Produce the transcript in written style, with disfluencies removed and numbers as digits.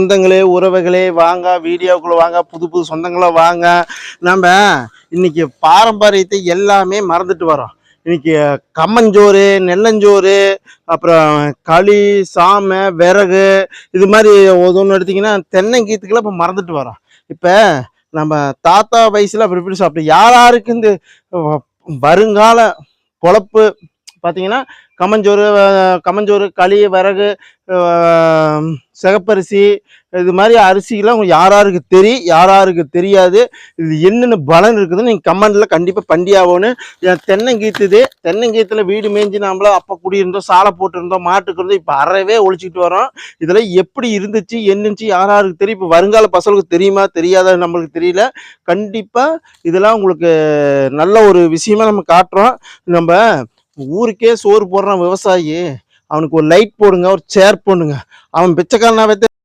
சொந்தங்களே, உறவுகளே வாங்க, வீடியோக்குள்ள வாங்க, புது புது சொந்தங்கள வாங்க. நம்ம இன்னைக்கு பாரம்பரியத்தை எல்லாமே மறந்துட்டு வரோம். இன்னைக்கு கம்மஞ்சோறு, நெல்லஞ்சோறு, அப்புறம் களி, சாமை, விறகு, இது மாதிரி ஒவ்வொன்று எடுத்தீங்கன்னா தென்னங்கீத்துக்கெல்லாம் இப்போ மறந்துட்டு வரோம். இப்போ நம்ம தாத்தா வயசுல அப்படி இப்படி சாப்பிட்டு யாராருக்கு இந்த வருங்கால பொழப்பு பார்த்தீங்கன்னா கம்மஞ்சோறு, களி, விறகு, சிகப்பரிசி, இது மாதிரி அரிசிலாம் யாராருக்கு யாராருக்கு தெரியாது. இது என்னென்ன பலன் இருக்குதுன்னு நீங்கள் கமெண்டில் கண்டிப்பாக பண்டியாகணும். தென்னங்கீத்தில் வீடு மேய்ஞ்சி நம்மள அப்போ குடியிருந்தோம், சாலை போட்டுருந்தோம், மாட்டுக்கு இருந்தோம். இப்போ அறவே ஒழிச்சிட்டு வரோம். இதெல்லாம் எப்படி இருந்துச்சு என்னச்சு யாராருக்கு தெரியும்? இப்போ வருங்கால பசங்களுக்கு தெரியுமா தெரியாதா நம்மளுக்கு தெரியல. கண்டிப்பாக இதெல்லாம் உங்களுக்கு நல்ல ஒரு விஷயமா நம்ம காட்டுறோம். நம்ம ஊருக்கே சோறு போடுறான் விவசாயி, அவனுக்கு ஒரு லைட் போடுங்க, ஒரு சேர் போடுங்க. அவன் பிச்சைக்காரனாவே